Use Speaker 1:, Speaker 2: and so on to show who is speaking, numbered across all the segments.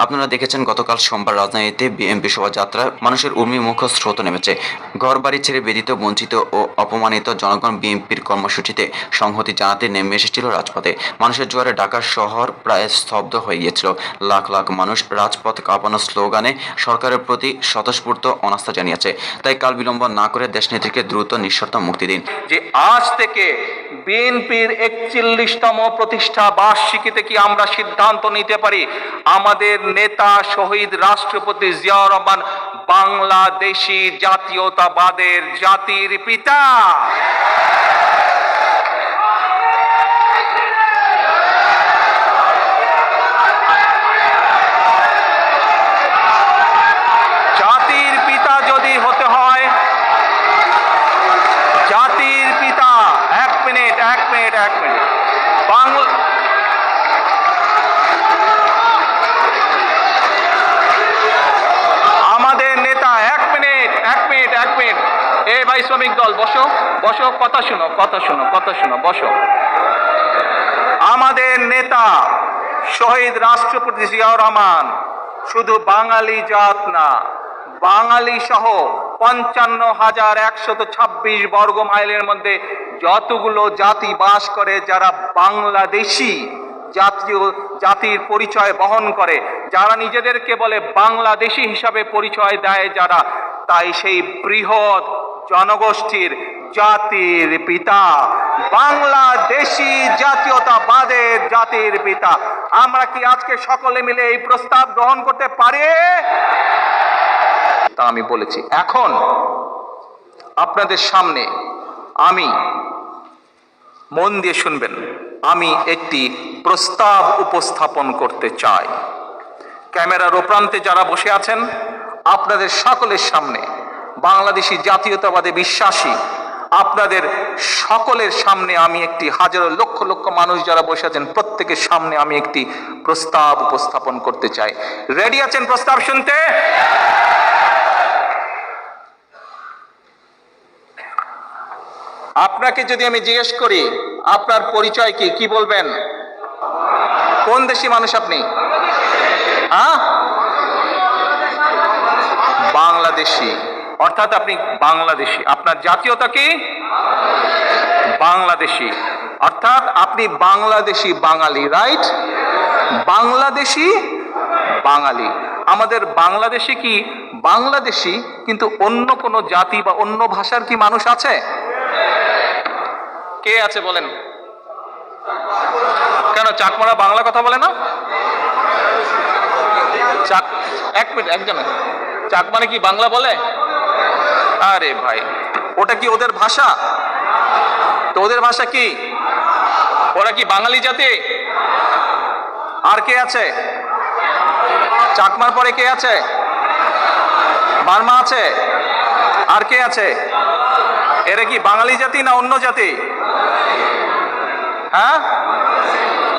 Speaker 1: আপনারা দেখেছেন গতকাল সোমবার রাজধানীতে বিএনপি শোভাযাত্রায় মানুষের উর্মিমুখ স্রোত নেমেছে। ঘরবাড়ি ছেড়ে বেদিত, বঞ্চিত ও অপমানিত জনগণ বিএনপির কর্মসূচিতে সংহতি জানাতে নেমে এসেছিল রাজপথে। মানুষের জোয়ারে ঢাকার শহর প্রায় স্তব্ধ হয়ে গিয়েছিল। লাখ লাখ মানুষ রাজপথ কাঁপানো স্লোগানে সরকারের প্রতি স্বতঃস্ফূর্ত অনাস্থা জানিয়েছে। তাই কাল বিলম্ব না করে দেশনেত্রীকে দ্রুত নিঃশর্ত মুক্তি দিন।
Speaker 2: যে আজ থেকে বিএনপির 41তম প্রতিষ্ঠা বার্ষিকীতে কি আমরা সিদ্ধান্ত নিতে পারি আমাদের নেতা শহীদ রাষ্ট্রপতি জিয়াউর রহমান বাংলাদেশী জাতীয়তাবাদের জাতির পিতা। জাতির পিতা যদি হতে হয়, জাতির পিতা, এক মিনিট আমাদের নেতা, এক মিনিট এ ভাই শ্রমিক দল বসো, কথা শুনো, বসো। আমাদের নেতা শহীদ রাষ্ট্রপতি জিয়াউর রহমান শুধু বাঙালি জাত না, বাঙালি সহ 55,126 বর্গ মাইলের মধ্যে যতগুলো জাতি বাস করে, যারা বাংলাদেশি জাতির পরিচয় বহন করে, যারা নিজেদেরকে বলে বাংলাদেশি হিসাবে পরিচয় দেয় যারা, তাই সেই বৃহৎ জনগোষ্ঠীর জাতির পিতা, বাংলাদেশি জাতীয়তাবাদের জাতির পিতা। আমরা কি আজকে সকলে মিলে এই প্রস্তাব গ্রহণ করতে পারি? তা আমি বলেছি। এখন আপনাদের সামনে আমি, মন দিয়ে শুনবেন, আমি একটি প্রস্তাব উপস্থাপন করতে চাই। ক্যামেরার ওপ্রান্তে যারা বসে আছেন, আপনাদের সকলের সামনে, বাংলাদেশি জাতীয়তাবাদে বিশ্বাসী আপনাদের সকলের সামনে আমি একটি, হাজারো লক্ষ লক্ষ মানুষ যারা বসে আছেন প্রত্যেকের সামনে আমি একটি প্রস্তাব উপস্থাপন করতে চাই। রেডি আছেন প্রস্তাব শুনতে? আপনাকে যদি আমি জিজ্ঞেস করি আপনার পরিচয় কি, কি বলবেন? কোন দেশি মানুষ আপনি? বাংলাদেশি, অর্থাৎ আপনি বাংলাদেশি। আপনার জাতীয়তা কি? বাংলাদেশি, অর্থাৎ আপনি বাংলাদেশি বাঙালি, রাইট? বাংলাদেশি বাঙালি। আমাদের বাংলাদেশে কি বাংলাদেশি কিন্তু অন্য কোনো জাতি বা অন্য ভাষার কি মানুষ আছে? কে আছে বলেন? কেন চাকমারা বাংলা কথা বলে না? এক মিনিট, একজন চাক মানে কি বাংলা বলে? আরে ভাই, ওটা কি ওদের ভাষা? তো ওদের ভাষা কি? ওরা কি বাঙালি জাতি? আর কে আছে? চাকমার পরে কে আছে? বার্মা আছে। আর কে আছে? এরা কি বাঙালি জাতি না অন্য জাতি? হ্যাঁ,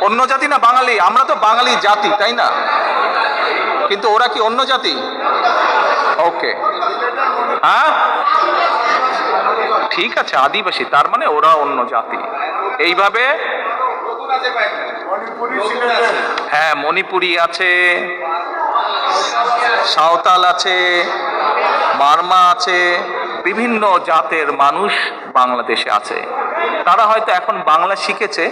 Speaker 2: অন্য জাতি না বাঙালি? আমরা তো বাঙালি জাতি, তাই না? কিন্তু ওরা কি অন্য জাতি? ওকে, হ্যাঁ ঠিক আছে, আদিবাসী, তার মানে ওরা অন্য জাতি। এইভাবে হ্যাঁ, মণিপুরি আছে, সাঁওতাল আছে, বার্মা আছে, বিভিন্ন জাতের মানুষ বাংলাদেশে আছে। তারা হয়তো এখন বাংলা শিখেছে।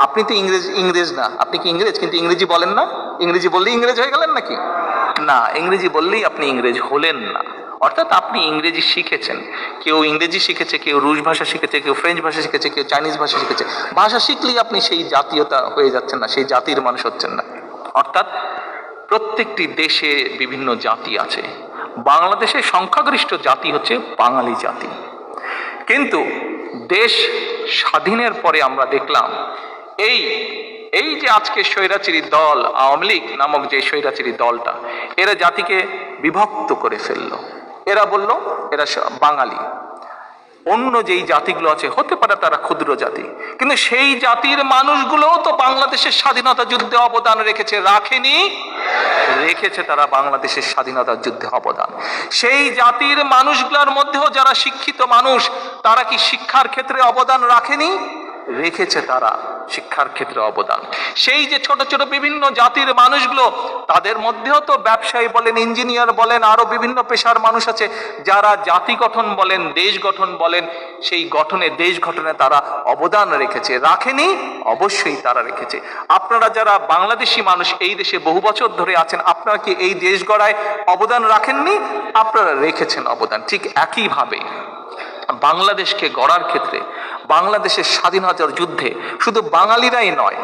Speaker 2: আপনি তো ইংরেজ না, আপনি কি ইংরেজ? কিন্তু ইংরেজি বলেন না। ইংরেজি বললেই ইংরেজ হয়ে গেলেন নাকি? না, ইংরেজি বললেই আপনি ইংরেজ হলেন না। অর্থাৎ আপনি ইংরেজি শিখেছেন। কেউ ইংরেজি শিখেছে, কেউ রুশ ভাষা শিখেছে, কেউ ফ্রেঞ্চ ভাষা শিখেছে, কেউ চাইনিজ ভাষা শিখেছে। ভাষা শিখলেই আপনি সেই জাতীয়তা হয়ে যাচ্ছেন না, সেই জাতির মানুষ হচ্ছেন না। অর্থাৎ প্রত্যেকটি দেশে বিভিন্ন জাতি আছে। বাংলাদেশের সংখ্যাগরিষ্ঠ জাতি হচ্ছে বাঙালি জাতি। কিন্তু দেশ স্বাধীনের পরে আমরা দেখলাম এই যে আজকে স্বৈরাচারী দল আওয়ামী লীগ নামক যে স্বৈরাচারী দলটা, এরা জাতিকে বিভক্ত করে ফেললো। এরা বলল এরা বাঙালি, অন্য যেই জাতিগুলো আছে হতে পারে তারা ক্ষুদ্র জাতি, কিন্তু সেই জাতির মানুষগুলোও তো বাংলাদেশের স্বাধীনতা যুদ্ধে অবদান রেখেছে, রাখেনি? রেখেছে তারা বাংলাদেশের স্বাধীনতা যুদ্ধে অবদান। সেই জাতির মানুষগুলোর মধ্যেও যারা শিক্ষিত মানুষ, তারা কি শিক্ষার ক্ষেত্রে অবদান রাখেনি? রেখেছে তারা। শিক্ষার ক্ষেত্রে অবদান। সেই যে ছোট ছোট বিভিন্ন জাতির মানুষগুলো, তাদের মধ্যেও তো ব্যবসায়ী বলেন, ইঞ্জিনিয়ার বলেন, আরো বিভিন্ন পেশার মানুষ আছে যারা জাতি গঠন বলেন, দেশ গঠন বলেন, সেই গঠনে, দেশ গঠনে তারা অবদান রেখেছে। রাখেনি? অবশ্যই তারা রেখেছে। আপনারা যারা বাংলাদেশি মানুষ এই দেশে বহু বছর ধরে আছেন, আপনারা কি এই দেশ গড়ায় অবদান রাখেননি? আপনারা রেখেছেন অবদান। ঠিক একইভাবে বাংলাদেশকে গড়ার ক্ষেত্রে, বাংলাদেশের স্বাধীনতার যুদ্ধে শুধু বাঙালিরাই নয়,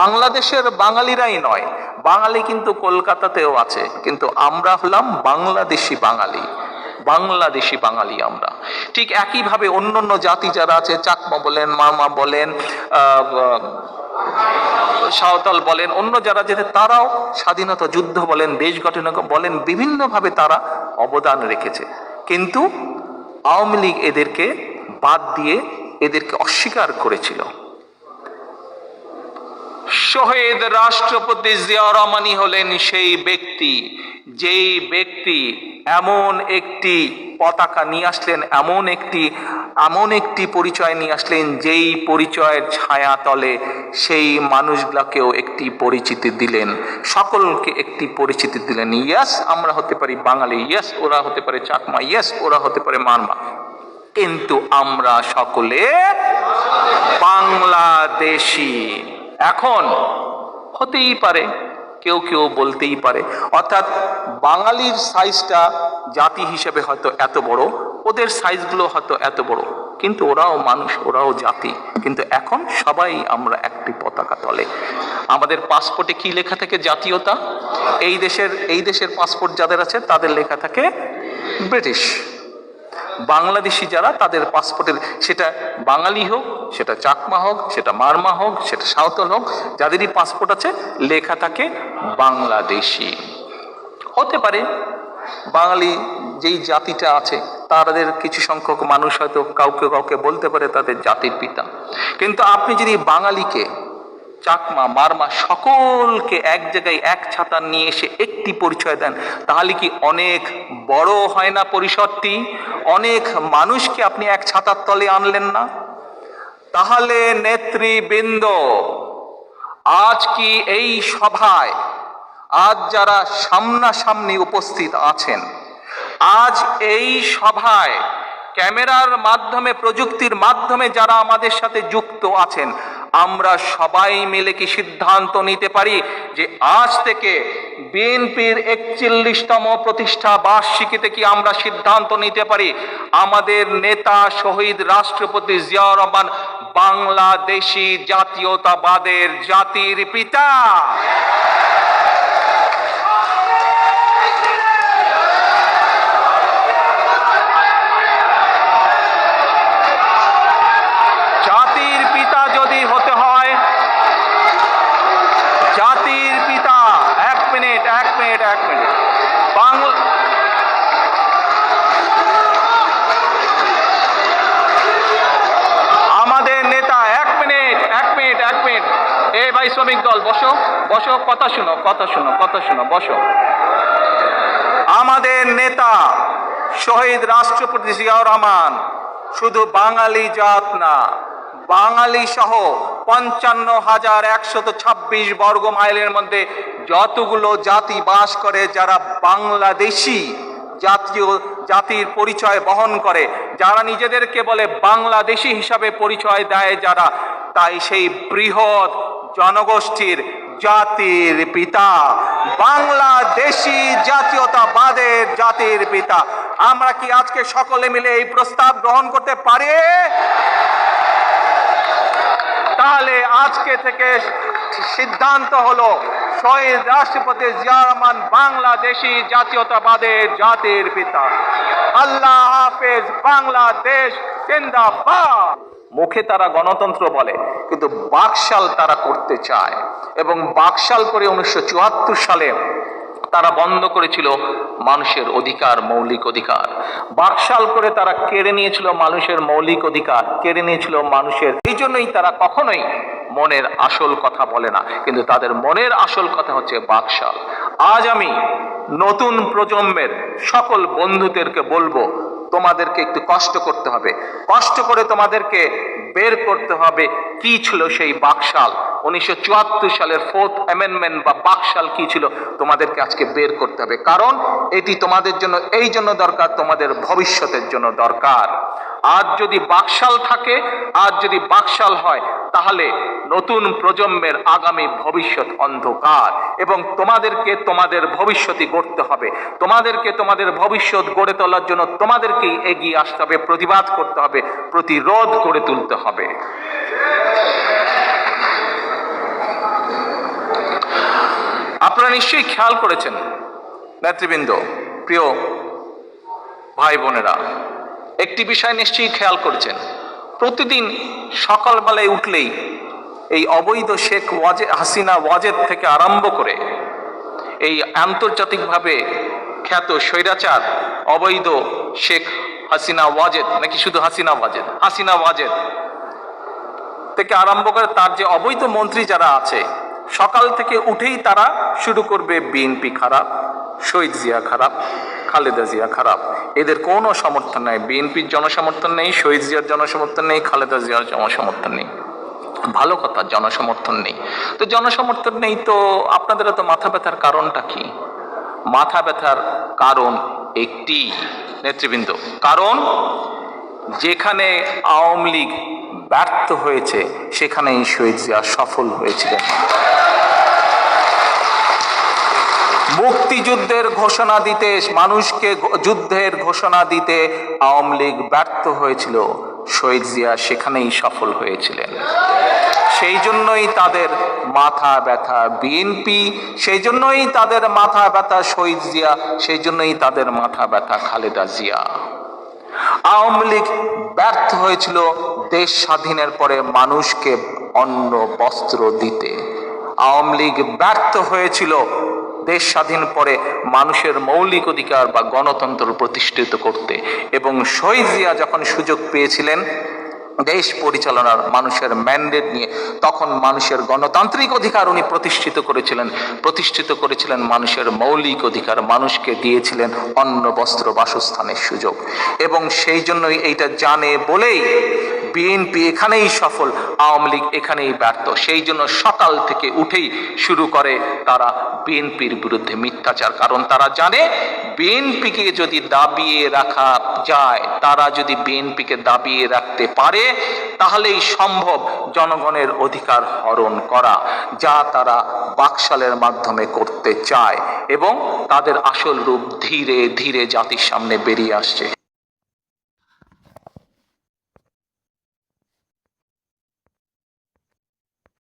Speaker 2: বাংলাদেশের বাঙালিরাই নয়, বাঙালি কিন্তু কলকাতাতেও আছে, কিন্তু আমরা হলাম বাংলাদেশি বাঙালি, বাংলাদেশি বাঙালি আমরা। ঠিক একইভাবে অন্যান্য জাতি যারা আছে, চাকমা বলেন, মারমা বলেন, সাঁওতাল বলেন, অন্য যারা যেতে, তারাও স্বাধীনতা যুদ্ধ বলেন, দেশ গঠন বলেন, বিভিন্নভাবে তারা অবদান রেখেছে। কিন্তু আওয়ামী লীগ এদেরকে বাদ দিয়ে এদেরকে অস্বীকার করেছিল। শহীদ রাষ্ট্রপতি জিয়া রহমানই হলেন সেই ব্যক্তি, যেই ব্যক্তি এমন একটি পতাকা নিয়ে আসলেন, এমন একটি পরিচয় নিয়ে আসলেন, যেই পরিচয়ের ছায়া তলে সেই মানুষগুলাকেও একটি পরিচিতি দিলেন, সকলকে একটি পরিচিতি দিলেন। ইয়েস, আমরা হতে পারি বাঙালি, ইয়েস ওরা হতে পারে চাকমা, ইয়েস ওরা হতে পারে মারমা, কিন্তু আমরা সকলে বাংলাদেশি। এখন হতেই পারে কেউ কেউ বলতেই পারে, অর্থাৎ বাঙালির সাইজটা জাতি হিসেবে হয়তো এত বড়, ওদের সাইজগুলো হয়তো এত বড়, কিন্তু ওরাও মানুষ, ওরাও জাতি। কিন্তু এখন সবাই আমরা একটি পতাকা তলে। আমাদের পাসপোর্টে কি লেখা থাকে? জাতীয়তা। এই দেশের পাসপোর্ট যাদের আছে তাদের লেখা থাকে ব্রিটিশ। বাংলাদেশি যারা, তাদের পাসপোর্টের, সেটা বাঙালি হোক, সেটা চাকমা হোক, সেটা মারমা হোক, সেটা সাঁওতাল হোক, যাদেরই পাসপোর্ট আছে লেখা থাকে বাংলাদেশি। হতে পারে বাঙালি যেই জাতিটা আছে তাদের কিছু সংখ্যক মানুষ হয়তো কাউকে কাউকে বলতে পারে তাদের জাতির পিতা, কিন্তু আপনি যদি বাঙালিকে, চাকমা, মারমা সকলকে এক জায়গায় এক ছাতা নিয়ে এসে একটি পরিচয় দেন, তাহলে কি অনেক বড় হয় না পরিসরটি? অনেক মানুষকে আপনি এক ছাতার তলে আনলেন না? তাহলে নেতৃবৃন্দ, আজ কি এই সভায়, আজ যারা সামনাসামনি উপস্থিত আছেন, আজ এই সভায় ক্যামেরার মাধ্যমে, প্রযুক্তির মাধ্যমে যারা আমাদের সাথে যুক্ত আছেন, আমরা সবাই মিলে কি সিদ্ধান্ত নিতে পারি যে আজ থেকে বিএনপির 41তম প্রতিষ্ঠা বার্ষিকীতে কি আমরা সিদ্ধান্ত নিতে পারি আমাদের নেতা শহীদ রাষ্ট্রপতি জিয়াউর রহমান বাংলাদেশি জাতীয়তাবাদের জাতির পিতা? জাতির পিতা যদি হতে হয়, জাতির পিতা, এক মিনিট আমাদের নেতা, এক মিনিট, এই ভাই শ্রমিক দল বসো, কথা শুনো, বসো। আমাদের নেতা শহীদ রাষ্ট্রপতি জিয়াউর রহমান শুধু বাঙালি জাত না, বাঙালি সহ 55,126 বর্গ মাইলের মধ্যে যতগুলো জাতি বাস করে, যারা বাংলাদেশি জাতির পরিচয় বহন করে, যারা নিজেদেরকে বলে বাংলাদেশি হিসাবে পরিচয় দেয় যারা, তাই সেই বৃহৎ জনগোষ্ঠীর জাতির পিতা, বাংলাদেশি জাতীয়তাবাদের জাতির পিতা। আমরা কি আজকে সকলে মিলে এই প্রস্তাব গ্রহণ করতে পারি? তাহলে আজকে থেকে সিদ্ধান্ত হলো, শহীদ রাষ্ট্রপতি জিয়াউর রহমান বাংলাদেশি জাতীয়তাবাদের জাতির পিতা। আল্লাহ হাফেজ, বাংলাদেশ জিন্দাবাদ। মুখে তারা গণতন্ত্র বলে, কিন্তু বাকশাল তারা করতে চায়, এবং বাকশাল করে 1974 সালে তারা বন্ধ করেছিল মানুষের অধিকার, মৌলিক অধিকার। বাকশাল করে তারা কেড়ে নিয়েছিল মানুষের মৌলিক অধিকার, কেড়ে নিয়েছিল মানুষের। এই জন্যই তারা কখনোই মনের আসল কথা বলে না, কিন্তু তাদের মনের আসল কথা হচ্ছে বাকশাল। আজ আমি নতুন প্রজন্মের সকল বন্ধুদেরকে বলবো, তোমাদেরকে একটু কষ্ট করতে হবে, কষ্ট করে তোমাদেরকে বের করতে হবে কি ছিল সেই বাকশাল। 1974 সালের 4th অ্যামেন্ডমেন্ট বা বাকশাল কি ছিল তোমাদেরকে আজকে বের করতে হবে, কারণ এটি তোমাদের জন্য এই জন্য দরকার, তোমাদের ভবিষ্যতের জন্য দরকার। আজ যদি বাকশাল থাকে, আজ যদি বাকশাল হয়, তাহলে নতুন প্রজন্মের আগামী ভবিষ্যৎ অন্ধকার, এবং তোমাদেরকে তোমাদের ভবিষ্যৎই গড়তে হবে। তোমাদেরকে তোমাদের ভবিষ্যৎ গড়ে তোলার জন্য তোমাদেরকেই এগিয়ে আসতে হবে, প্রতিবাদ করতে হবে, প্রতিরোধ করে তুলতে হবে। আপনারা নিশ্চয়ই খেয়াল করেছেন নেতৃবৃন্দ, প্রিয় ভাই বোনেরা, একটি বিষয় নিশ্চয়ই খেয়াল করেছেন, প্রতিদিন সকালবেলায় উঠলেই এই অবৈধ শেখ হাসিনা ওয়াজেদ থেকে আরম্ভ করে এই আন্তর্জাতিকভাবে খ্যাত স্বৈরাচার অবৈধ শেখ হাসিনা ওয়াজেদ, নাকি শুধু হাসিনা ওয়াজেদ থেকে আরম্ভ করে তার যে অবৈধ মন্ত্রী যারা আছে, সকাল থেকে উঠেই তারা শুরু করবে বিএনপি খারাপ, শহীদ জিয়া খারাপ, খালেদা জিয়া খারাপ। এদের কোনো সমর্থন নাই, বিএনপির জনসমর্থন নেই, শহীদ জিয়ার জনসমর্থন নেই, খালেদা জিয়ার জনসমর্থন নেই। ভালো কথা, জনসমর্থন নেই। তো জনসমর্থন নেই তো আপনাদের তো মাথা ব্যথার কারণটা কি? মাথা ব্যথার কারণ একটি নেতৃবৃন্দ, কারণ যেখানে আওয়ামী লীগ ব্যর্থ হয়েছে সেখানেই শহীদ জিয়া সফল হয়েছিলেন। মুক্তিযুদ্ধের ঘোষণা দিতে, মানুষকে যুদ্ধের ঘোষণা দিতে আওয়ামী লীগ ব্যর্থ হয়েছিল, শহীদ জিয়া সেখানেই সফল হয়েছিলেন। সেই জন্যই তাদের মাথা ব্যথা বিএনপি, সেই জন্যই তাদের মাথা ব্যথা শহীদ জিয়া, সেই জন্যই তাদের মাথা ব্যথা খালেদা জিয়া। আওয়ামী লীগ ব্যর্থ হয়েছিল দেশ স্বাধীনের পরে মানুষকে অন্ন বস্ত্র দিতে। আওয়ামী লীগ ব্যর্থ হয়েছিল দেশ স্বাধীন পরে মানুষের মৌলিক অধিকার বা গণতন্ত্র প্রতিষ্ঠিত করতে। এবং শহীদ জিয়া যখন সুযোগ পেয়েছিলেন দেশ পরিচালনার মানুষের ম্যান্ডেট নিয়ে, তখন মানুষের গণতান্ত্রিক অধিকার উনি প্রতিষ্ঠিত করেছিলেন মানুষের মৌলিক অধিকার, মানুষকে দিয়েছিলেন অন্ন বস্ত্র বাসস্থানের সুযোগ। এবং সেই জন্যই এইটা জানে বলেই বিএনপি এখানেই সফল, আওয়ামী লীগ এখানেই ব্যর্থ। সেই জন্য সকাল থেকে উঠেই শুরু করে তারা বিএনপির বিরুদ্ধে মিথ্যাচার, কারণ তারা জানে বিএনপিকে যদি দাবিয়ে রাখা যায়, তারা যদি বিএনপিকে দাবিয়ে রাখতে পারে, তাহলেই সম্ভব জনগণের অধিকার হরণ করা, যা তারা বাকশালের মাধ্যমে করতে চায়। এবং তাদের আসল রূপ ধীরে ধীরে জাতির সামনে বেরিয়ে আসছে।